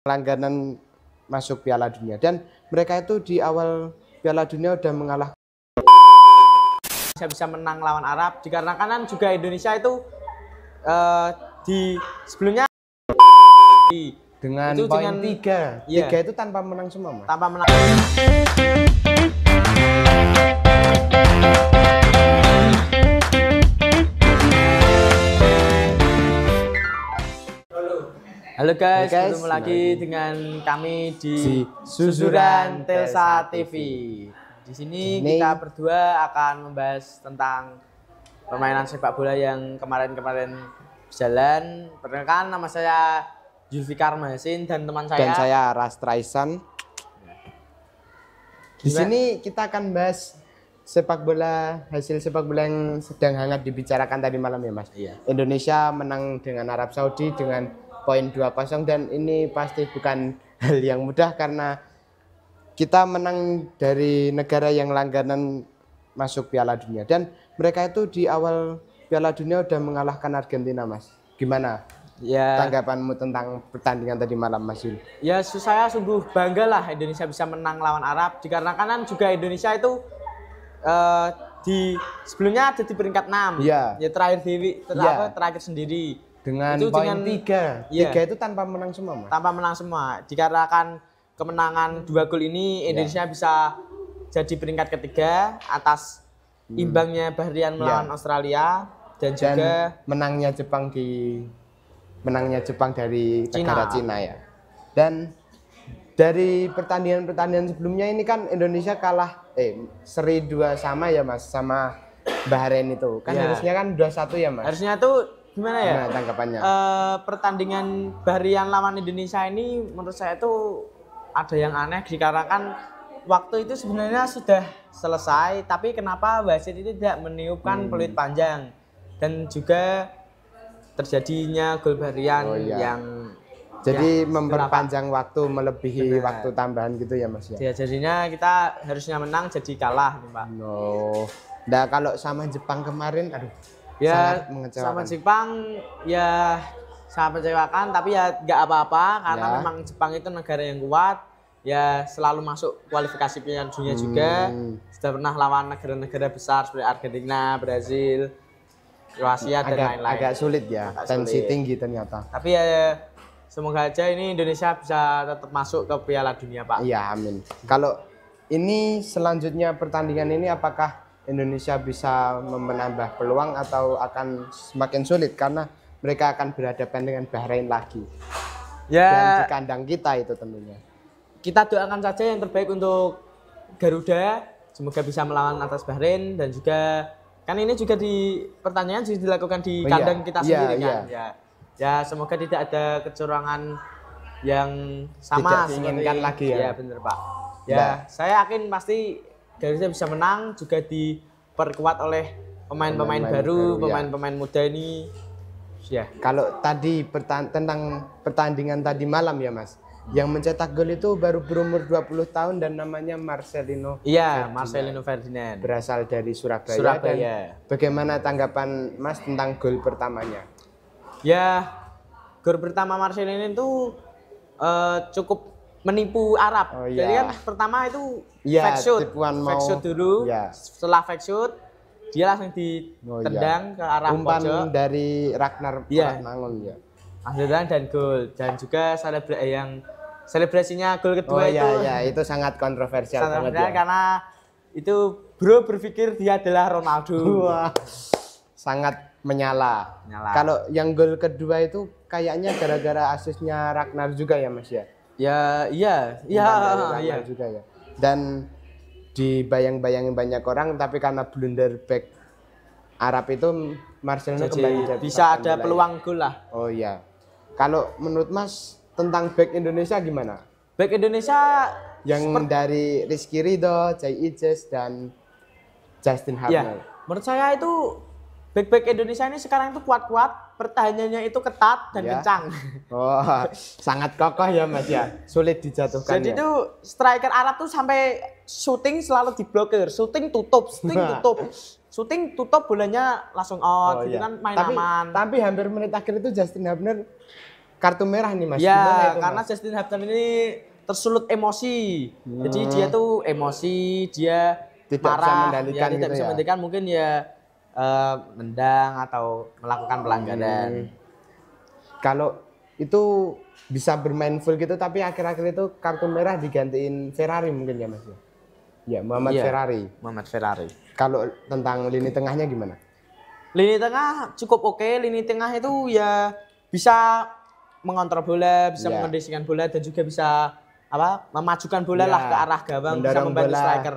langganan masuk Piala Dunia, dan mereka itu di awal Piala Dunia udah mengalah. Bisa menang lawan Arab dikarenakan kan juga Indonesia itu di sebelumnya dengan itu poin 3 iya, itu tanpa menang semua, Mas. tanpa menang. Halo guys, ketemu lagi dengan kami di Susuran Telsa TV. Di sini kita berdua akan membahas tentang permainan sepak bola yang kemarin-kemarin berjalan. Perkenalkan, nama saya Zulfikar Mahasin dan teman saya. Dan saya Rastraisan. Di sini kita akan bahas sepak bola, hasil sepak bola yang sedang hangat dibicarakan tadi malam ya, Mas. Iya. Indonesia menang dengan Arab Saudi dengan poin 2-0, dan ini pasti bukan hal yang mudah karena kita menang dari negara yang langganan masuk Piala Dunia, dan mereka itu di awal Piala Dunia udah mengalahkan Argentina, Mas. Gimana tanggapanmu tentang pertandingan tadi malam, Mas Yul? Ya, saya sungguh bangga lah Indonesia bisa menang lawan Arab dikarenakan kan juga Indonesia itu di sebelumnya ada di peringkat 6. Ya, terakhir sendiri dengan itu poin 3 itu tanpa menang semua, Mas. Tanpa menang semua. Dikarenakan kemenangan 2 gol ini Indonesia bisa jadi peringkat ketiga atas imbangnya Bahrain melawan Australia dan juga menangnya Jepang dari negara Cina ya. Dan dari pertandingan sebelumnya ini kan Indonesia kalah seri 2 sama ya, Mas, sama Bahrain itu. Kan harusnya kan 2-1 ya, Mas. Harusnya tuh gimana ya tanggapannya? Pertandingan Bahrain lawan Indonesia ini menurut saya tuh ada yang aneh dikarenakan waktu itu sebenarnya sudah selesai, tapi kenapa wasit itu tidak meniupkan peluit panjang dan juga terjadinya gol Bahrain yang jadi memperpanjang waktu melebihi waktu tambahan gitu ya, Mas ya. Jadinya kita harusnya menang jadi kalah nih, Pak. Nah, kalau sama Jepang kemarin ya sama Jepang ya sangat mengecewakan, tapi ya nggak apa-apa karena memang Jepang itu negara yang kuat, ya selalu masuk kualifikasi Piala Dunia juga, sudah pernah lawan negara-negara besar seperti Argentina, Brazil, Kroasia dan lain-lain. Agak sulit ya, tensi tinggi ternyata. Tapi ya semoga aja ini Indonesia bisa tetap masuk ke Piala Dunia, Pak. Iya, amin. Kalau ini selanjutnya pertandingan ini apakah Indonesia bisa menambah peluang atau akan semakin sulit karena mereka akan berhadapan dengan Bahrain lagi? Dan di kandang kita itu tentunya. Kita doakan saja yang terbaik untuk Garuda, semoga bisa melawan atas Bahrain, dan juga kan ini juga di pertandingan juga dilakukan di kandang kita sendiri kan. Ya semoga tidak ada kecurangan yang sama tidak diinginkan lagi ya. Ya bener, Pak. Ya saya yakin pasti Garuda bisa menang, juga diperkuat oleh pemain-pemain baru, pemain-pemain muda ini. Ya. Kalau tadi tentang pertandingan tadi malam ya, Mas, yang mencetak gol itu baru berumur 20 tahun dan namanya Marcelino. Iya, Marcelino Ferdinand. Berasal dari Surabaya. Dan bagaimana tanggapan Mas tentang gol pertamanya? Ya, gol pertama Marcelino itu cukup menipu Arab. Jadi kan pertama itu fake shoot dulu. Setelah fake shoot dia langsung ditendang ke arah umpan pojok dari Ragnar Mangun ya. Akhirnya dan gol, dan juga selebrasinya gol kedua itu sangat kontroversial banget ya. Karena itu bro berpikir dia adalah Ronaldo. Sangat menyala. Kalau yang gol kedua itu kayaknya gara-gara asisnya Ragnar juga ya, Mas ya. Iya juga ya. Dan dibayang-bayangin banyak orang, tapi karena blunder back Arab itu Marcelino kembali bisa ada peluang gol lah. Oh iya. Kalau menurut Mas tentang back Indonesia gimana? Back Indonesia yang dari Rizky Ridho, Jai Ijes dan Justin Hartnell. Menurut saya itu back Indonesia ini sekarang itu kuat-kuat, pertahanannya itu ketat dan kencang. Sangat kokoh ya, Mas ya. Sulit dijatuhkan. Jadi itu striker Arab tuh sampai syuting selalu diblokir, syuting tutup, syuting tutup bolanya langsung out, gitu kan main aman. Tapi hampir menit akhir itu Justin Hartnell kartu merah nih Mas. Ya, gimana itu, karena Mas? Justin Hutton ini tersulut emosi. Jadi dia tuh emosi, dia Tidak marah, bisa mengendalikan tidak gitu bisa ya. mengendalikan, mungkin ya nendang atau melakukan pelanggaran. Kalau itu bisa bermain full gitu tapi akhir-akhir itu kartu merah digantiin Ferrari mungkin ya Mas. Ya, Muhammad Iya, Ferrari. Muhammad Ferrari. Kalau tentang lini tengahnya gimana? Lini tengah cukup oke. Lini tengah itu ya bisa mengontrol bola, bisa mengondisikan bola dan juga bisa memajukan bola lah ke arah gawang, bisa membantu striker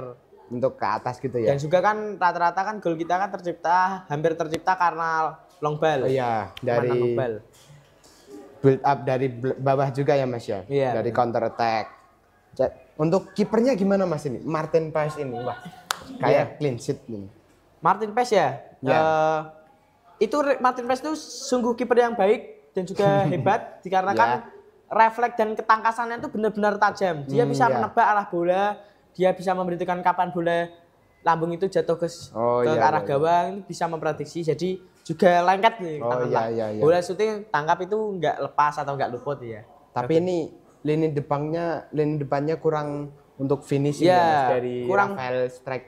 untuk ke atas gitu ya. Dan juga kan rata-rata kan gol kita kan hampir tercipta karena long ball. Oh iya, dari long ball. Build up dari bawah juga ya Mas ya. Iya, dari counter attack. Untuk kipernya gimana Mas ini? Martin Paes ini, wah. Kayak clean sheet nih. Martin Paes ya? Itu Martin Paes itu sungguh kiper yang baik dan juga hebat dikarenakan refleks dan ketangkasannya itu benar-benar tajam. Dia bisa menebak arah bola, dia bisa memberitakan kapan bola lambung itu jatuh ke arah gawang, bisa memprediksi. Jadi juga lengket nih tangan. Bola shooting tangkap itu nggak lepas atau nggak luput ya. Tapi ini lini depannya kurang untuk finishing ya, Mas, dari Rafael Strike.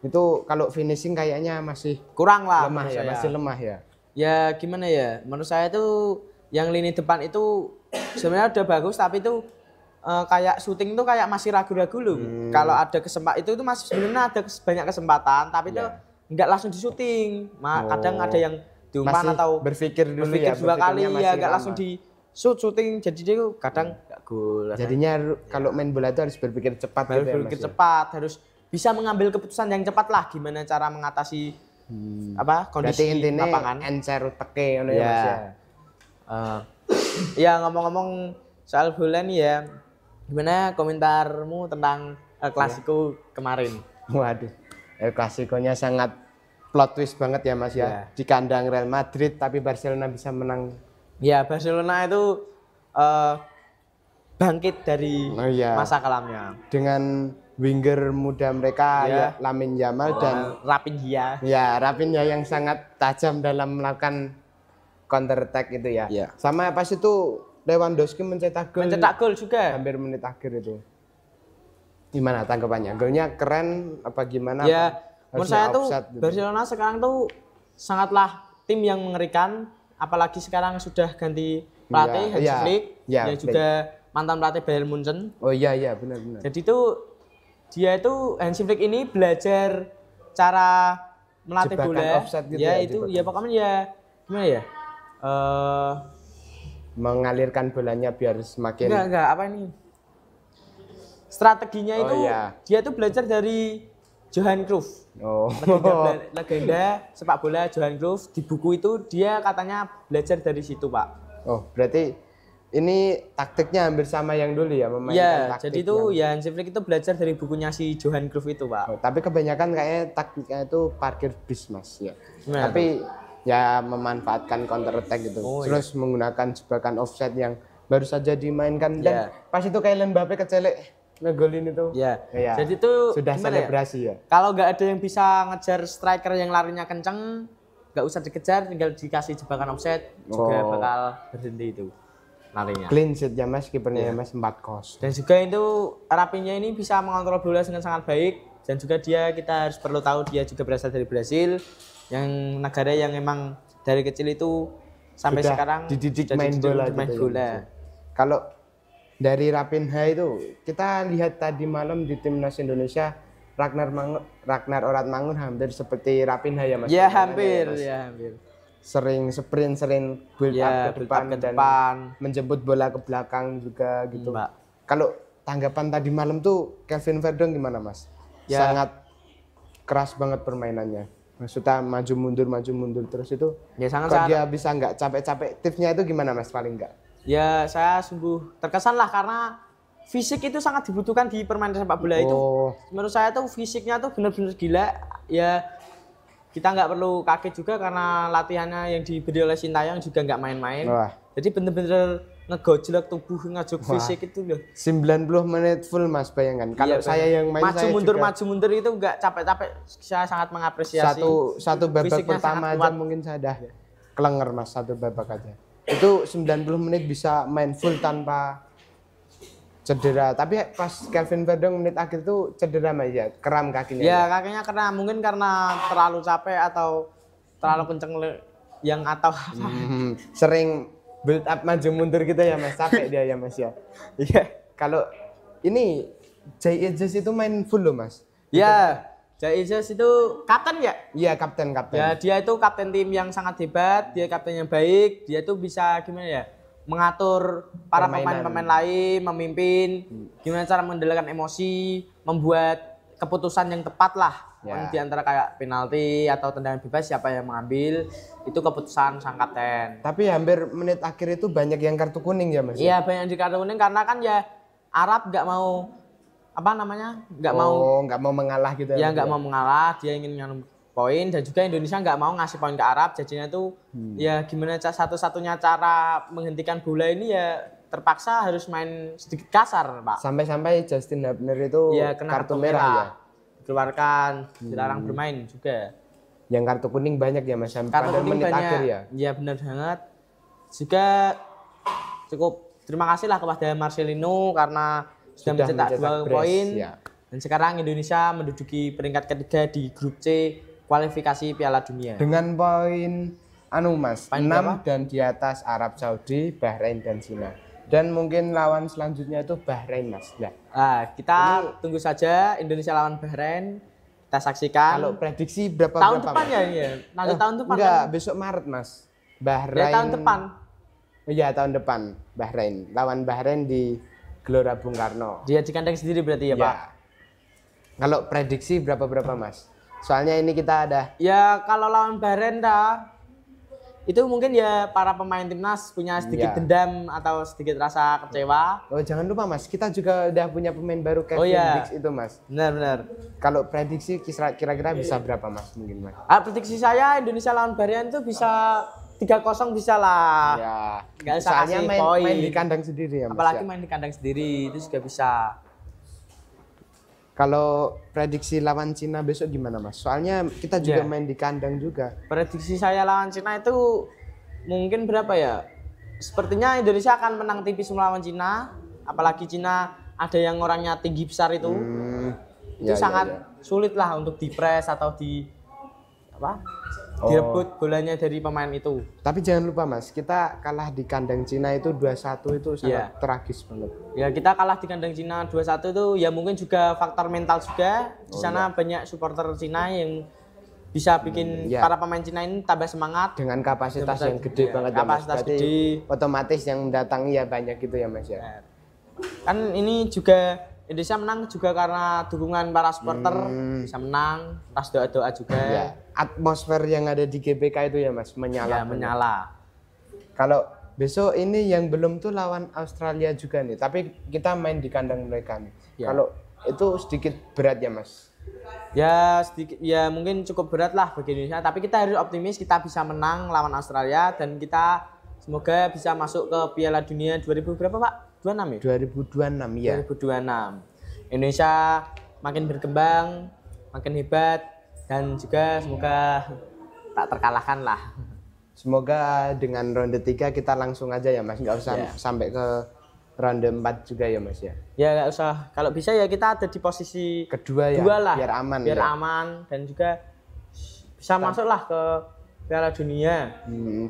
Itu kalau finishing kayaknya masih kurang lah, lemah ya, masih lemah ya. Ya gimana ya? Menurut saya tuh yang lini depan itu sebenarnya udah bagus tapi itu kayak syuting itu kayak masih ragu-ragu loh. Kalau ada kesempatan itu masih sebenarnya ada banyak kesempatan tapi itu nggak langsung di syuting. Kadang ada yang diumpan atau berpikir dua kali ya nggak langsung di syuting, jadi dia kadang nggak gol. Jadinya kalau main bola itu harus berpikir cepat, berpikir cepat, harus bisa mengambil keputusan yang cepat lah gimana cara mengatasi kondisi lapangan. Encer teke ngono ya Mas ya. Ya ngomong-ngomong soal bola nih ya, gimana komentarmu tentang El Clasico kemarin? Waduh, El Clasico-nya sangat plot twist banget ya Mas ya. Di kandang Real Madrid tapi Barcelona bisa menang. Ya Barcelona itu bangkit dari masa kelamnya dengan winger muda mereka Lamine Yamal dan Rafinha. Ya, Rafinha yang sangat tajam dalam melakukan counter attack itu ya. Sama pas itu Lewandowski mencetak gol juga hampir menit akhir itu. Gimana tanggapannya? Golnya keren apa gimana? Ya, menurut saya tuh Barcelona sekarang tuh sangatlah tim yang mengerikan, apalagi sekarang sudah ganti pelatih Hansi Flick, yang juga mantan pelatih Bayern Munchen. Oh iya benar. Jadi dia itu Hansi Flick ini belajar cara melatih bola. Gitu pokoknya gimana ya? Mengalirkan bolanya biar semakin strateginya itu dia tuh belajar dari Johan Cruyff. Legenda sepak bola Johan Cruyff. Di buku itu dia katanya belajar dari situ, Pak. Oh, berarti ini taktiknya hampir sama yang dulu ya, memainkan taktik. Jadi itu Hansi Flick itu belajar dari bukunya si Johan Cruyff itu, Pak. Tapi kebanyakan kayaknya taktiknya itu parkir bis, Mas ya. Tapi ya memanfaatkan counter attack gitu. Terus menggunakan jebakan offside yang baru saja dimainkan dan pas itu kayak Mbappe kecelek ngegolin itu. Jadi itu sudah selebrasi ya. Kalau nggak ada yang bisa ngejar striker yang larinya kenceng, nggak usah dikejar, tinggal dikasih jebakan offside juga bakal berhenti itu larinya. Clean sheet ya Mas, kipernya Mas 4-0. Dan juga itu Rafinha ini bisa mengontrol bola dengan sangat baik dan juga kita harus perlu tahu dia juga berasal dari Brasil, yang negara yang memang dari kecil itu sampai sudah sekarang dididik main bola. Kalau dari Rafinha itu kita lihat tadi malam di timnas Indonesia Ragnar Oratmangun hampir seperti Rafinha ya Mas. Ya hampir. Sering sprint, sering build up ke depan dan menjemput bola ke belakang juga gitu. Kalau tanggapan tadi malam tuh Kevin Verdon gimana Mas? Sangat keras banget permainannya. Maksudnya maju mundur terus itu. Sangat dia bisa nggak capek-capek. Tipsnya itu gimana Mas paling nggak? Ya saya sungguh terkesan lah karena fisik itu sangat dibutuhkan di permainan sepak bola itu. Menurut saya tuh fisiknya tuh benar-benar gila. Ya kita nggak perlu kaget juga karena latihannya yang diberi oleh Sintayong juga nggak main-main. Jadi benar-benar ngegojlok tubuh, ngajak fisik itu loh. 90 menit full Mas, bayangkan. Kalau saya yang main maju mundur itu nggak capek-capek. Saya sangat mengapresiasi. Satu babak pertama aja mungkin saya dah kelenger Mas, satu babak aja. itu 90 menit bisa main full tanpa cedera. Tapi pas Kelvin Verdong menit akhir itu cedera Mas ya, kram kakinya. Ya, kakinya karena mungkin karena terlalu capek atau terlalu kenceng yang atau apa. Sering build up maju mundur gitu ya Mas, capek dia ya Mas ya. Iya. Kalau ini Jay Ejes itu main full loh Mas. Ya, Jay Ejes itu kapten ya? Iya, kapten. Ya, dia itu kapten tim yang sangat hebat, dia kapten yang baik, dia itu bisa gimana ya? Mengatur para pemain-pemain lain, memimpin, gimana cara mengendalikan emosi, membuat keputusan yang tepat lah. Ya. Di antara kayak penalti atau tendangan bebas siapa yang mengambil, itu keputusan sang kapten. Tapi hampir menit akhir itu banyak yang kartu kuning ya Mas? Iya, banyak di kartu kuning karena kan ya Arab nggak mau nggak mau mengalah gitu ya. Nggak mau mengalah, dia ingin nyalon poin, dan juga Indonesia nggak mau ngasih poin ke Arab, jadinya tuh ya gimana satu-satunya cara menghentikan bola ini ya terpaksa harus main sedikit kasar Pak. Sampai-sampai Justin Hubner itu ya, kena kartu merah ya, dikeluarkan, dilarang bermain juga. Yang kartu kuning banyak ya Mas, pada menit banyak, akhir ya. Ya benar banget. Juga cukup terima kasih lah kepada Marcelino karena sudah mencetak 2 poin ya. Dan sekarang Indonesia menduduki peringkat ketiga di grup C kualifikasi Piala Dunia. Dengan poin Mas, 6 dan di atas Arab Saudi, Bahrain dan Cina. Dan mungkin lawan selanjutnya itu Bahrain Mas. Nah, kita tunggu saja Indonesia lawan Bahrain. Kita saksikan. Kalau prediksi tahun depan ya ini ya. Nanti tahun depan. Enggak, kan? Besok Maret Mas. Bahrain. Ya, tahun depan. Iya, tahun depan Bahrain. Lawan Bahrain di Gelora Bung Karno. Dia di kandang sendiri berarti ya, Pak? Kalau prediksi berapa Mas? Soalnya ini kita ada. Ya kalau lawan Bahrain itu mungkin ya para pemain timnas punya sedikit dendam atau sedikit rasa kecewa. Oh jangan lupa Mas, kita juga udah punya pemain baru Kevin Dix itu Mas. Benar. Kalau prediksi kira-kira bisa berapa Mas mungkin Mas? Prediksi saya Indonesia lawan Bahrain itu bisa 3-0 bisa lah. Ya. Nggak usah kasih poin. Main di kandang sendiri ya Mas. Apalagi main di kandang sendiri itu juga bisa. Kalau prediksi lawan Cina besok gimana Mas? Soalnya kita juga main di kandang juga. Prediksi saya lawan Cina itu mungkin berapa ya? Sepertinya Indonesia akan menang tipis melawan Cina. Apalagi Cina ada yang orangnya tinggi besar itu. Itu sangat sulit lah untuk dipres atau direbut bolanya dari pemain itu. Tapi jangan lupa Mas, kita kalah di kandang Cina itu 2-1 itu sangat tragis banget. Ya kita kalah di kandang Cina 2-1 itu ya mungkin juga faktor mental juga. Di sana banyak supporter Cina yang bisa bikin para pemain Cina ini tambah semangat. Dengan kapasitas yang gede banget ya Mas. Berarti otomatis yang datang ya banyak gitu ya Mas ya. Kan ini juga Indonesia menang juga karena dukungan para supporter bisa menang, pas doa-doa juga. Ya. Atmosfer yang ada di GBK itu ya Mas, menyala. Ya, menyala. Kalau besok ini yang belum tuh lawan Australia juga nih, tapi kita main di kandang mereka nih. Ya. Kalau itu sedikit berat ya Mas? Ya sedikit, ya mungkin cukup berat lah bagi Indonesia, tapi kita harus optimis kita bisa menang lawan Australia dan kita semoga bisa masuk ke Piala Dunia 2000 berapa Pak? 26 ya? 2026 ya. 2026. Indonesia makin berkembang, makin hebat, dan juga semoga tak terkalahkan lah. Semoga dengan ronde 3 kita langsung aja ya Mas, nggak usah sampai ke ronde 4 juga ya Mas ya. Ya nggak usah, kalau bisa ya kita ada di posisi kedua ya, lah, biar aman. Biar aman dan juga bisa masuk lah ke Piala Dunia.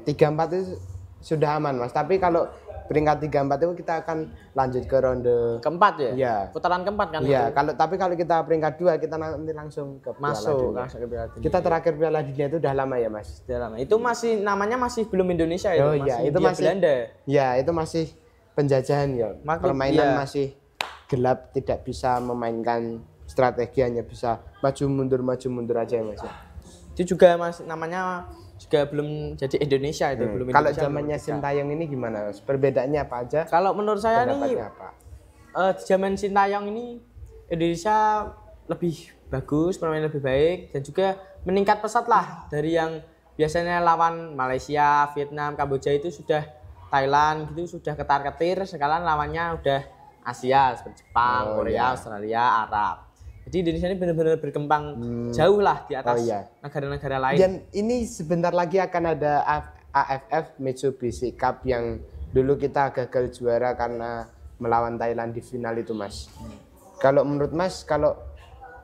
3-4 itu sudah aman Mas, tapi kalau peringkat 3-4 itu kita akan lanjut ke ronde keempat ya? Iya. Putaran keempat kan? Iya, tapi kalau kita peringkat 2 kita nanti langsung ke Piala Dunia. Kita terakhir Piala Dunia itu udah lama ya Mas? Sudah lama. Itu masih namanya masih belum Indonesia ya? Oh iya, itu masih Belanda. Ya, itu masih penjajahan ya. Permainan masih gelap, tidak bisa memainkan strategi, hanya bisa maju mundur aja ya Mas. Itu juga Mas namanya juga belum jadi Indonesia itu belum. Kalau zamannya Sintayong ini gimana Mas? Perbedaannya apa aja? Kalau menurut saya nih di zaman Sintayong ini Indonesia lebih bagus, permainan lebih baik dan juga meningkat pesat lah dari yang biasanya lawan Malaysia, Vietnam, Kamboja itu sudah Thailand gitu sudah ketar-ketir, sekarang lawannya udah Asia seperti Jepang, Korea, Australia, Arab. Jadi Indonesia ini benar-benar berkembang jauh lah di atas negara-negara lain. Dan ini sebentar lagi akan ada AFF Mitsubishi Cup yang dulu kita gagal juara karena melawan Thailand di final itu, Mas. Kalau menurut Mas, kalau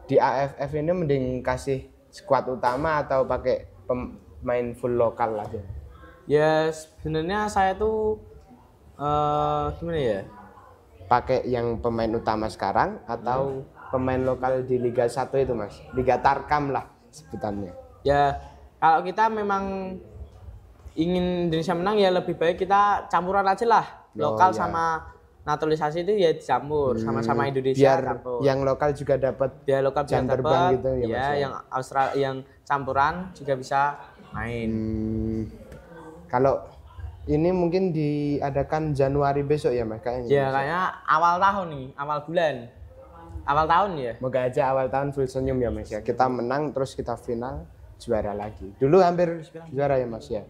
di AFF ini mending kasih skuad utama atau pakai pemain full lokal aja? Ya sebenarnya saya tuh gimana ya? Pakai yang pemain utama sekarang atau pemain lokal di Liga 1 itu, Mas? Liga Tarkam lah sebutannya. Ya kalau kita memang ingin Indonesia menang ya lebih baik kita campuran aja lah. Lokal sama naturalisasi itu ya dicampur sama-sama Indonesia. Biar campur. yang lokal juga dapat Dia lokal jam bisa terbang dapat, gitu ya, Mas. Ya, yang Australia yang campuran juga bisa main. Kalau ini mungkin diadakan Januari besok ya, Mas, kayaknya. Ya kayaknya awal tahun nih, awal bulan. Awal tahun ya. Moga aja awal tahun full senyum ya, Mas ya. Kita menang terus kita final juara lagi. Dulu hampir juara ya, Mas ya.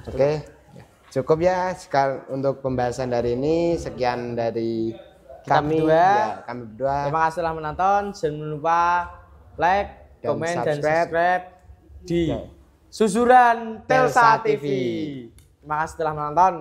Oke. Cukup ya untuk pembahasan dari ini. Sekian dari kami berdua. Kami berdua. Terima kasih telah menonton. Jangan lupa like, komen dan subscribe di Susuran Telsa TV. Terima kasih telah menonton.